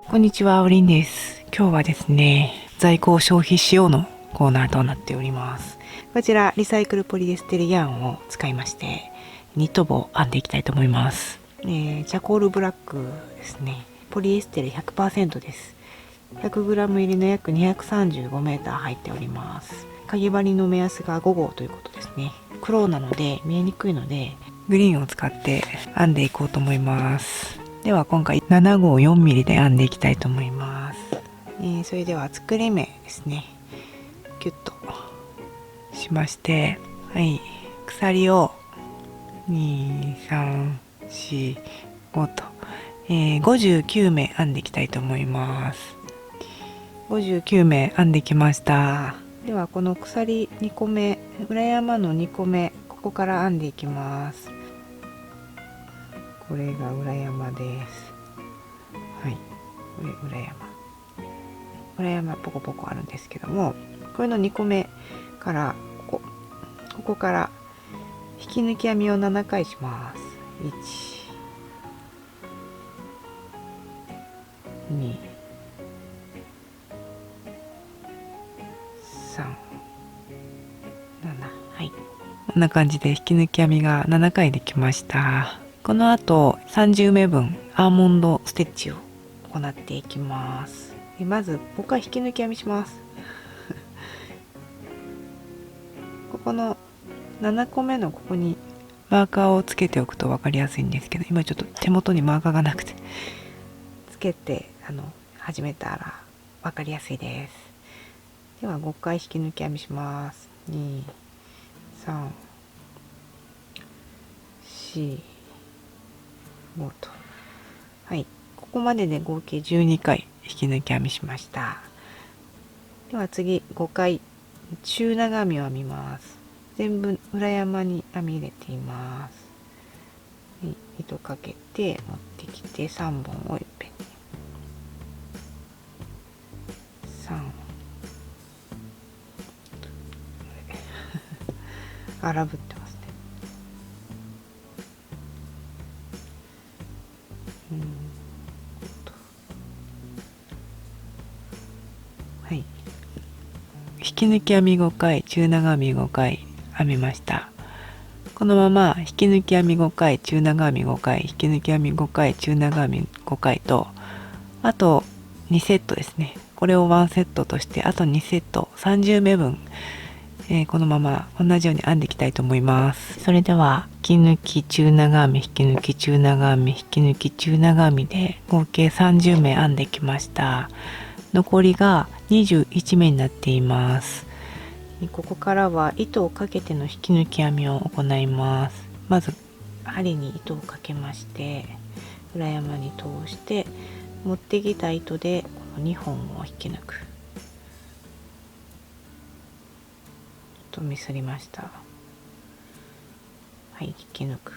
こんにちは、おりんです。今日はですね、在庫を消費しようのコーナーとなっております。こちら、リサイクルポリエステルヤーンを使いまして、ニット帽を編んでいきたいと思います。チャコールブラックですね。ポリエステル 100% です。100g 入りの約 235m 入っております。かぎ針の目安が5号ということですね。黒なので見えにくいので、グリーンを使って編んでいこうと思います。では今回7号 4mm で編んでいきたいと思います。それでは作り目ですね。キュッとしまして、はい、鎖を2、3、4、5と、59目編んでいきたいと思います。59目編んできました。ではこの鎖2個目、裏山の2個目、ここから編んでいきます。これが裏山です。はい、これ裏山ポコポコあるんですけども、これの2個目からここから引き抜き編みを7回します。1、2、3、7、はい、こんな感じで引き抜き編みが7回できました。この後30目分アーモンドステッチを行っていきます。まず僕は引き抜き編みしますここの7個目のここにマーカーをつけておくと分かりやすいんですけど、今ちょっと手元にマーカーがなくてつけて始めたら分かりやすいです。では5回引き抜き編みします。2、3、4、5と、はい、ここまでで合計12回引き抜き編みしました。では次5回中長編みを編みます。全部裏山に編み入れています。糸かけて持ってきて3本をいっぺんに3荒ぶってますね。はい、引き抜き編み5回中長編み5回編みました。このまま引き抜き編み5回中長編み5回引き抜き編み5回中長編み5回と、あと2セットですね。これを1セットとしてあと2セット30目分、このまま同じように編んでいきたいと思います。それでは引き抜き中長編み引き抜き中長編み引き抜き中長編みで合計30目編んできました。残りが21目になっています。ここからは糸をかけての引き抜き編みを行います。まず針に糸をかけまして裏山に通して持ってきた糸でこの2本を引き抜くとミスりました。はい、引き抜く、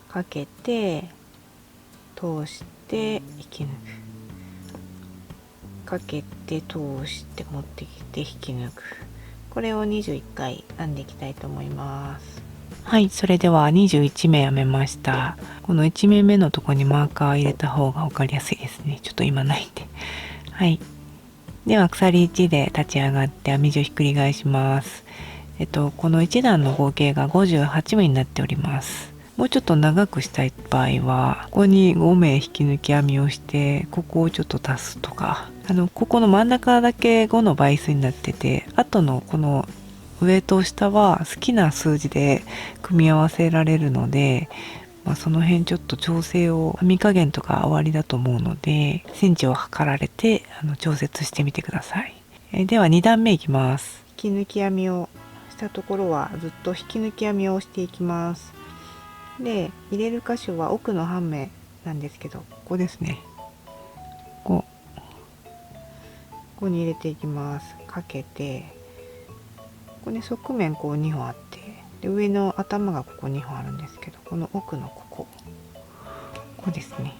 かけて通して引き抜く、かけて通して持ってきて引き抜く、これを21回編んでいきたいと思います。はい、それでは21目編めました。この1目目のところにマーカーを入れた方が分かりやすいですね。ちょっと今ないんで。はい、では鎖1で立ち上がって編み地をひっくり返します。この1段の合計が58目になっております。もうちょっと長くしたい場合はここに5目引き抜き編みをしてここをちょっと足すとか、ここの真ん中だけ5の倍数になってて、あとのこの上と下は好きな数字で組み合わせられるので、その辺ちょっと調整を編み加減とか終わりだと思うのでセンチを測られて調節してみてください。では2段目いきます。引き抜き編みをしたところはずっと引き抜き編みをしていきます。で入れる箇所は奥の半目なんですけど、ここですね。ここに入れていきます。かけてここに側面こう2本あって、で上の頭がここ2本あるんですけど、この奥のここですね。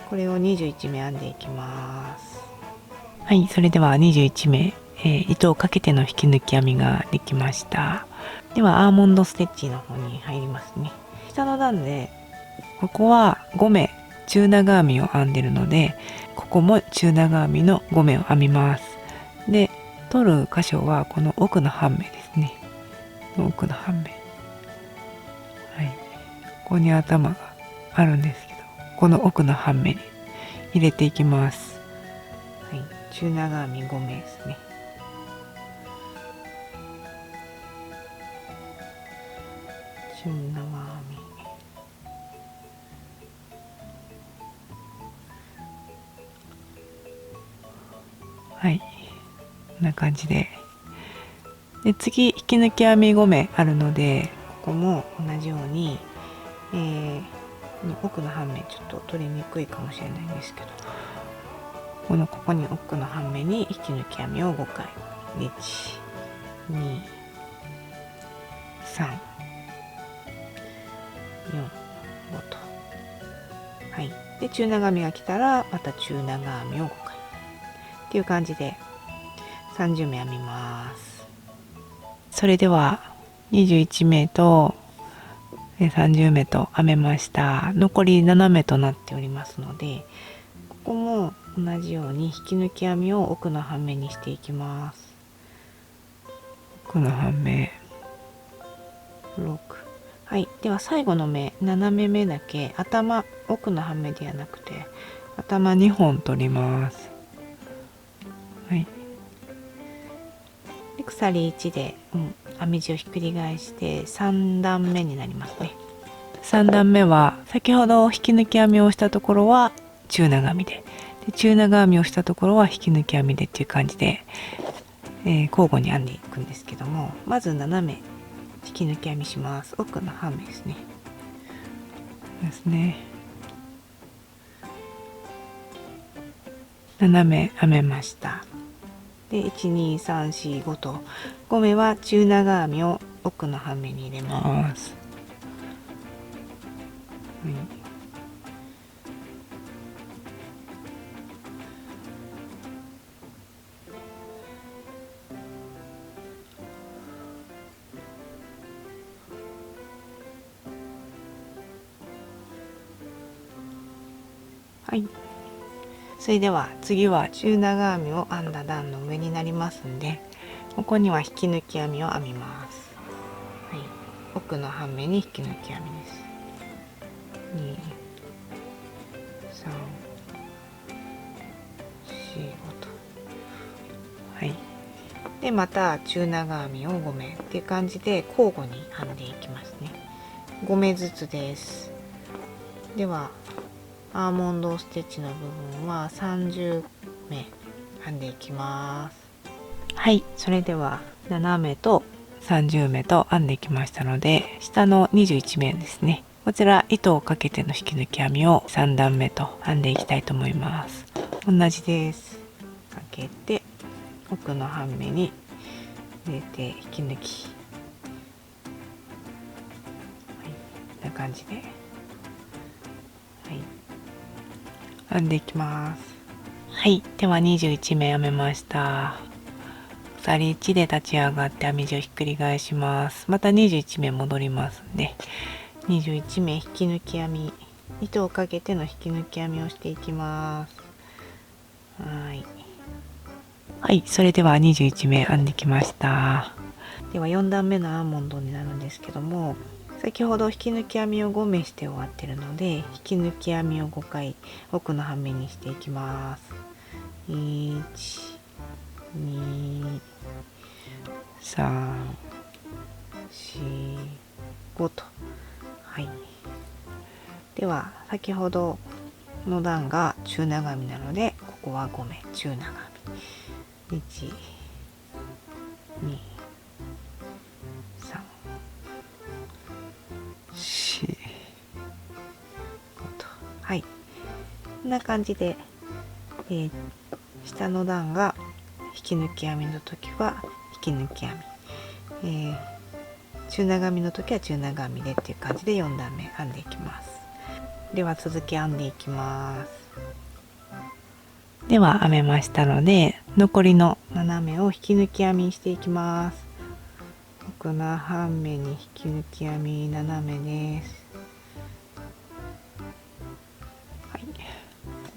これを21目編んでいきます。はい、それでは21目、糸をかけての引き抜き編みができました。ではアーモンドステッチの方に入りますね。下の段でここは5目中長編みを編んでるので、ここも中長編みの5目を編みます。で取る箇所はこの奥の半目ですね。奥の半目、はい、ここに頭があるんですけど、この奥の半目に入れていきます。はい、中長編み5目ですね。中長編み、はい、こんな感じで。で次引き抜き編み5目あるので、ここも同じように、奥の半目ちょっと取りにくいかもしれないんですけど、ここに奥の半目に引き抜き編みを5回、1、2、3、4、5と、はい、で中長編みが来たらまた中長編みを5回っていう感じで30目編みます。それでは21目と30目と編めました。残り7目となっておりますので、ここも同じように引き抜き編みを奥の半目にしていきます。奥の半目6、はい、では最後の目7目目だけ頭、奥の半目ではなくて頭2本取ります。はい、で鎖1で、編み地をひっくり返して3段目になりますね。3段目は先ほど引き抜き編みをしたところは中長編みで、中長編みをしたところは引き抜き編みでっていう感じで、交互に編んでいくんですけども、まず斜め引き抜き編みします。奥の半目ですね。斜め編めました。で12345と5目は中長編みを奥の半目に入れます。はい、それでは次は中長編みを編んだ段の上になりますんで、ここには引き抜き編みを編みます。はい、奥の半目に引き抜き編みです。2、3、4、5と、はい、でまた中長編みを5目っていう感じで交互に編んでいきますね。5目ずつです。ではアーモンドステッチの部分は30目編んでいきます。はい、それでは7目と30目と編んでいきましたので、下の21目ですね、こちら糸をかけての引き抜き編みを3段目と編んでいきたいと思います。同じです。かけて奥の半目に入れて引き抜き、はい、こんな感じで、はい、編んでいきます。はい、では21目編めました。鎖1で立ち上がって編み地をひっくり返します。また21目戻りますんで、21目引き抜き編み、糸をかけての引き抜き編みをしていきます。はい、それでは21目編んできました。では4段目のアーモンドになるんですけども、先ほど引き抜き編みを5目して終わってるので、引き抜き編みを5回奥の半目にしていきます。1、2、3、4、5と、はい、では先ほどの段が中長編みなので、ここは5目中長編み、1、2、3、4、5と、はい、こんな感じで、下の段が引き抜き編みの時は引き抜き編み、中長編みの時は中長編みでっていう感じで4段目編んでいきます。では続き編んでいきます。では編めましたので、残りの斜めを引き抜き編みにしていきます。奥の半目に引き抜き編み斜めです。は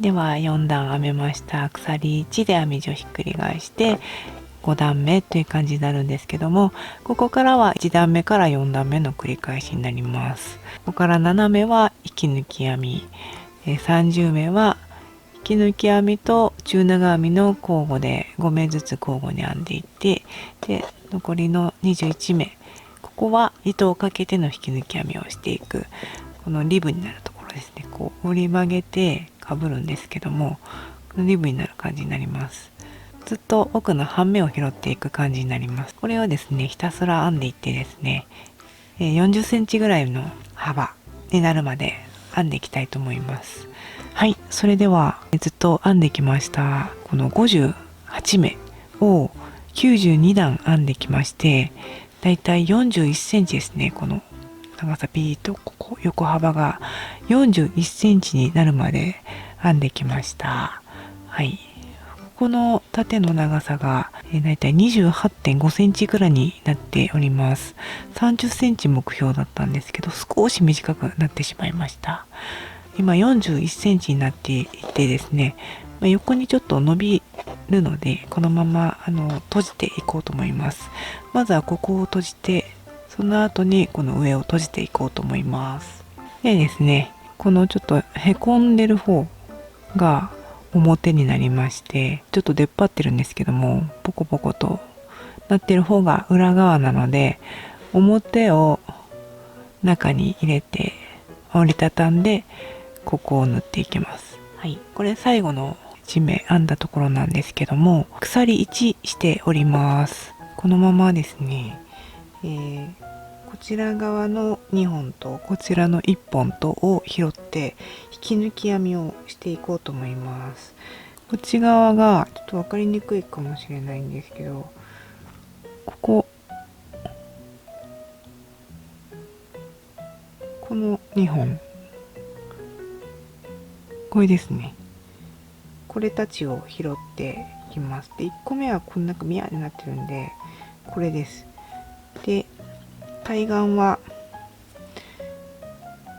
では4段編めました。鎖1で編み地をひっくり返して5段目という感じになるんですけども、ここからは1段目から4段目の繰り返しになります。ここから7目は引き抜き編み、30目は引き抜き編みと中長編みの交互で5目ずつ交互に編んでいって、で残りの21目、ここは糸をかけての引き抜き編みをしていく、このリブになるところですね。こう折り曲げてかぶるんですけども、このリブになる感じになります。ずっと奥の半目を拾っていく感じになります。これをですねひたすら編んでいってですね、40センチぐらいの幅になるまで編んでいきたいと思います。はい、それではずっと編んできました。この58目を92段編んできまして、だいたい41センチですね。この長さピーとここ横幅が41センチになるまで編んできました。はい。この縦の長さがだいたい 28.5 センチぐらいになっております。30センチ目標だったんですけど、少し短くなってしまいました。今41センチになっていてですね、横にちょっと伸びるので、このまま閉じていこうと思います。まずはここを閉じて、その後にこの上を閉じていこうと思います。でですね、このちょっとへこんでる方が表になりまして、ちょっと出っ張ってるんですけども、ポコポコとなってる方が裏側なので、表を中に入れて折りたたんでここを縫っていきます。はい、これ最後の1目編んだところなんですけども、鎖1しております。このままですね、こちら側の2本とこちらの1本とを拾って引き抜き編みをしていこうと思います。こっち側がちょっと分かりにくいかもしれないんですけど、この2本、これですね。これたちを拾っていきます。で、1個目はこんなミヤになってるんで、これです。で、対岸は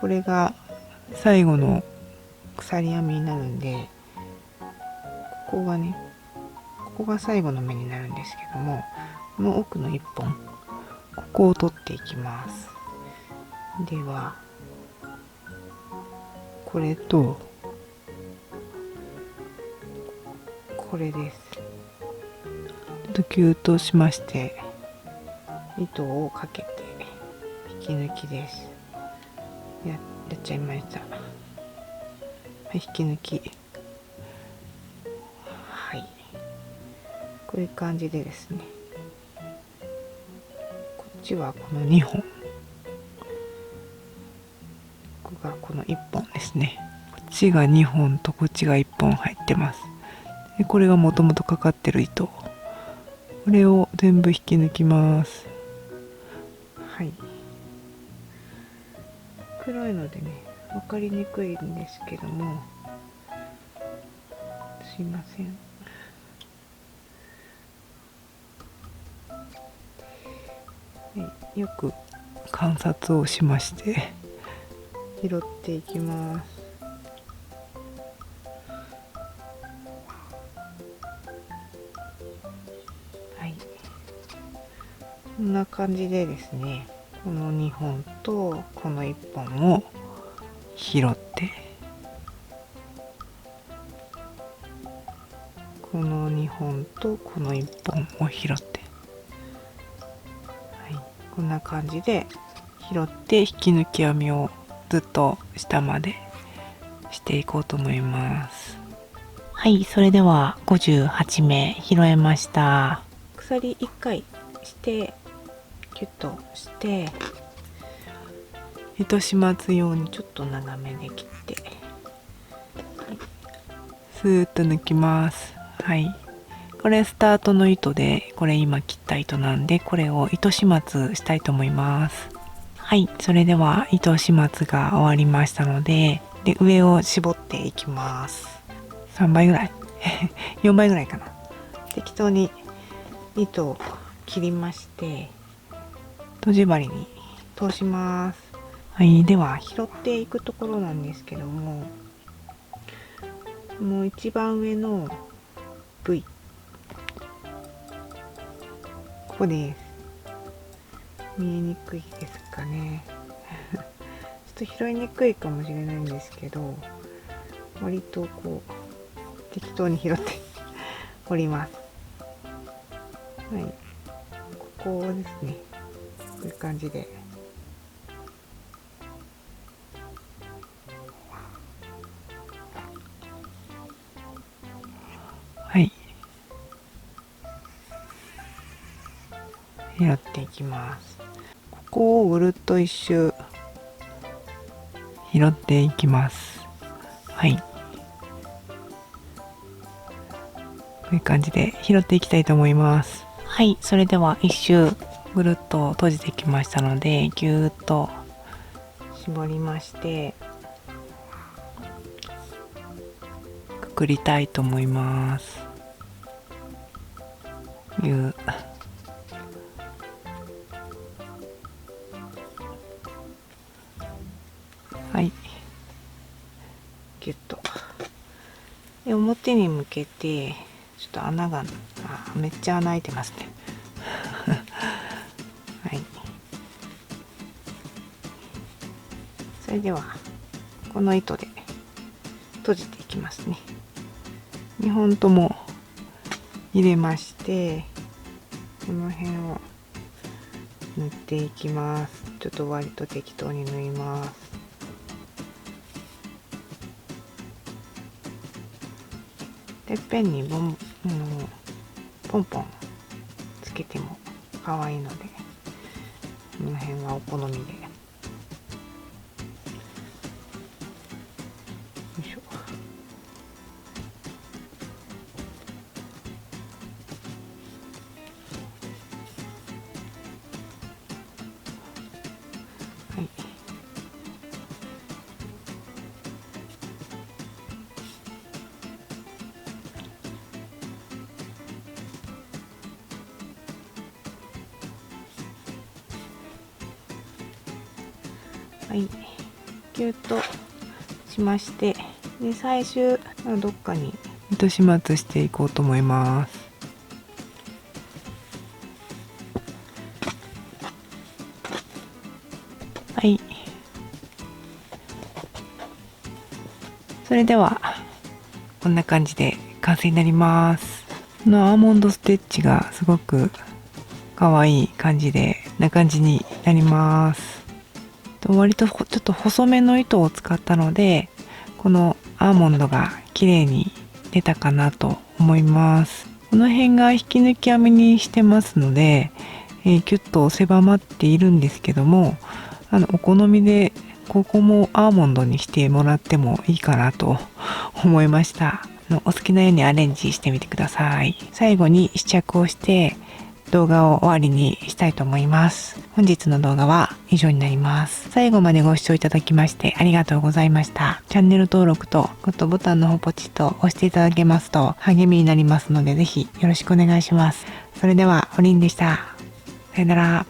これが最後の鎖編みになるんで、ここがね、ここが最後の目になるんですけども、この奥の1本、ここを取っていきます。では、これとこれです。ちょっとキューッとしまして、糸をかけて引き抜きです。やっちゃいました。はい、引き抜き。はい、こういう感じでですね、こっちはこの2本、ここがこの1本ですね。こっちが2本とこっちが1本入ってます。でこれがもともとかかってる糸、これを全部引き抜きます。はい、黒いのでね分かりにくいんですけども、すいません。はい、よく観察をしまして拾っていきます。はい、こんな感じでですね、この2本とこの1本を拾って、この2本とこの1本を拾って、はい、こんな感じで拾って引き抜き編みをずっと下までしていこうと思います。はい、それでは58目拾えました。鎖1回してキュッとして糸始末用にちょっと長めで切って、はい、スーッと抜きます。はい、これスタートの糸で、これ今切った糸なんで、これを糸始末したいと思います。はい、それでは糸始末が終わりましたので、上を絞っていきます。3倍ぐらい4倍ぐらいかな。適当に糸を切りまして、とじ針に通します。はい、では拾っていくところなんですけども、この一番上の V、 ここです。見えにくいですかねちょっと拾いにくいかもしれないんですけど、割とこう適当に拾っております。はい、ここですね。こういう感じで、はい、拾っていきます。ここをぐるっと一周拾っていきます。はい、こういう感じで拾っていきたいと思います。はい、それでは一周ぐるっと閉じてきましたので、ぎゅーっと絞りましてくくりたいと思います。ぎゅー、はい、ぎゅっと。で、表に向けてちょっと穴がめっちゃ穴開いてますねはい、それではこの糸で閉じていきますね。2本とも入れまして、この辺を縫っていきます。ちょっと割と適当に縫います。てっぺんにポンポンつけても可愛いので、この辺はお好みで。よいしょ。はい、はい、ぎゅっとしまして、で最終どっかに糸始末していこうと思います。はい、それではこんな感じで完成になります。このアーモンドステッチがすごく可愛い感じになります。割とちょっと細めの糸を使ったので、このアーモンドが綺麗に出たかなと思います。この辺が引き抜き編みにしてますので、キュッと狭まっているんですけども、お好みでここもアーモンドにしてもらってもいいかなと思いました。お好きなようにアレンジしてみてください。最後に試着をして動画を終わりにしたいと思います。本日の動画は以上になります。最後までご視聴いただきましてありがとうございました。チャンネル登録とグッドボタンの方ポチッと押していただけますと励みになりますので、ぜひよろしくお願いします。それではおりんでした。さよなら。